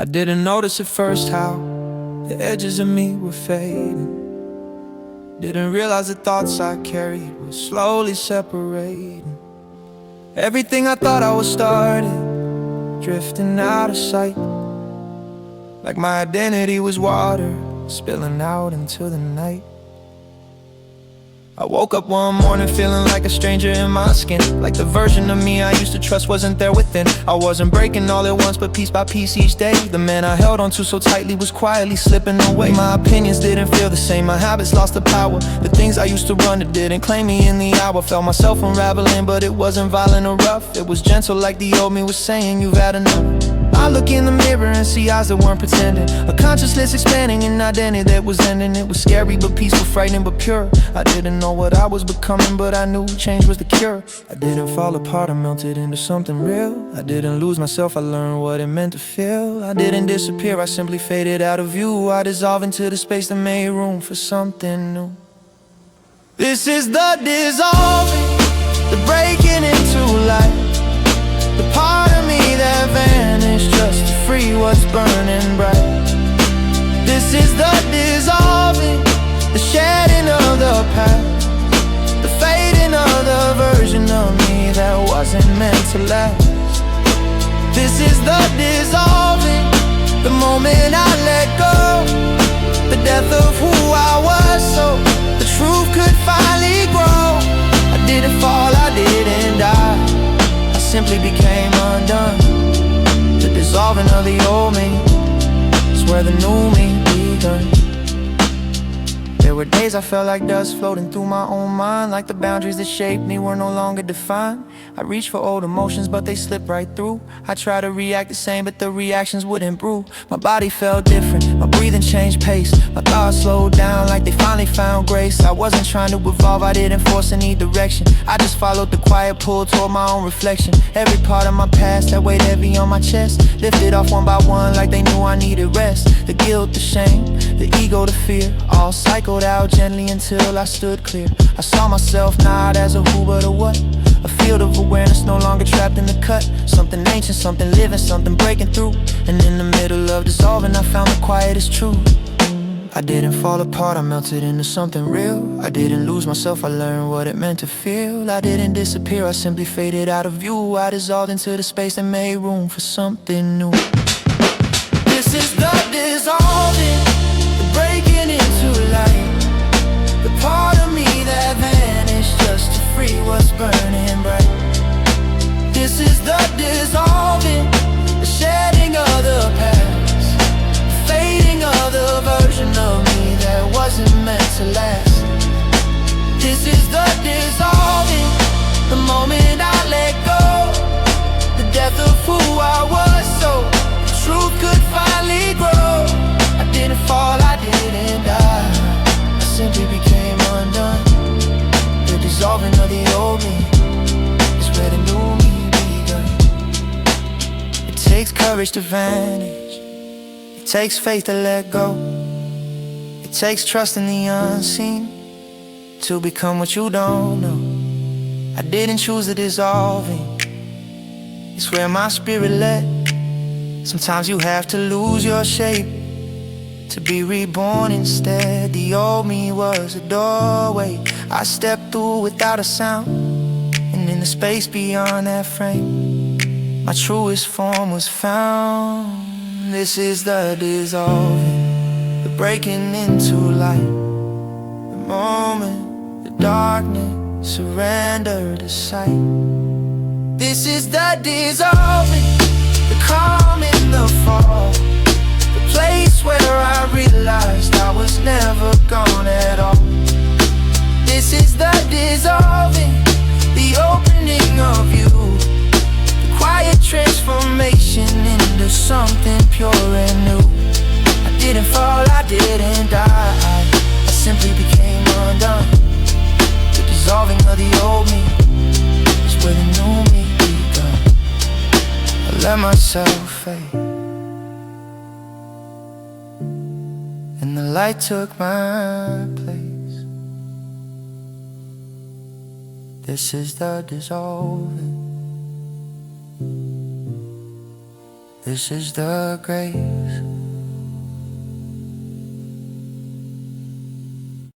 I didn't notice at first how the edges of me were fading. Didn't realize the thoughts I carried were slowly separating. Everything I thought I was started drifting out of sight, like my identity was water spilling out into the night. I woke up one morning feeling like a stranger in my skin, like the version of me I used to trust wasn't there within. I wasn't breaking all at once, but piece by piece each day. The man I held on to so tightly was quietly slipping away. My opinions didn't feel the same, my habits lost the power. The things I used to run that didn't claim me in the hour. Felt myself unraveling, but it wasn't violent or rough. It was gentle like the old me was saying, you've had enough. I look in the mirror and see eyes that weren't pretending, a consciousness expanding, an identity that was ending. It was scary but peaceful, frightening but pure. I didn't know what I was becoming, but I knew change was the cure. I didn't fall apart, I melted into something real. I didn't lose myself, I learned what it meant to feel. I didn't disappear, I simply faded out of view. I dissolved into the space that made room for something new. This is the dissolving, the breaking into life, the part of me that vanished just to free what's burning bright. This is the dissolving, the shedding of the past, the fading of the version of me that wasn't meant to last. This is the dissolving, the moment I let go, the death of who I was so the truth could finally grow. I didn't fall, I didn't die, I simply became undone. The dissolving of the old me is where the new me begun. There were days I felt like dust floating through my own mind, like the boundaries that shaped me were no longer defined. I reached for old emotions, but they slipped right through. I tried to react the same, but the reactions wouldn't brew. My body felt different, my breathing changed pace, my thoughts slowed down like they finally found grace. I wasn't trying to evolve, I didn't force any direction, I just followed the quiet pull toward my own reflection. Every part of my past that weighed heavy on my chest lifted off one by one like they knew I needed rest. The guilt, the shame, the ego, the fear, all cycled out gently until I stood clear. I saw myself not as a who but a what, a field of awareness no longer trapped in the cut. Something ancient, something living, something breaking through. And in the middle of dissolving I found the quietest truth. I didn't fall apart, I melted into something real. I didn't lose myself, I learned what it meant to feel. I didn't disappear, I simply faded out of view. I dissolved into the space that made room for something new. This is the dissolving, the breaking into light, the part of me that vanished just to free what's burning bright. This is the dissolving, the shedding of the past, the fading of the version of me that wasn't meant to last. This is the dissolving, the moment I let go, the death of who I was so the truth could finally grow. I didn't fall, I didn't die, I simply became undone. The dissolving of the old me is where the new me begun. It takes courage to vanish, it takes faith to let go, it takes trust in the unseen to become what you don't know. I didn't choose the dissolving, it's where my spirit led. Sometimes you have to lose your shape to be reborn instead. The old me was a doorway I stepped through without a sound, and in the space beyond that frame my truest form was found. This is the dissolving, the breaking into light, the moment the darkness surrendered to sight. This is the dissolving, the calm in the fall, the place where I realized I was never gone at all. This is the dissolving, the opening of you, the quiet transformation into something pure and new. I didn't fall, I didn't die, I simply became undone. The dissolving of the old me is where the new me begun. I let myself fade, and the light took my place. This is the dissolving, This is the grace.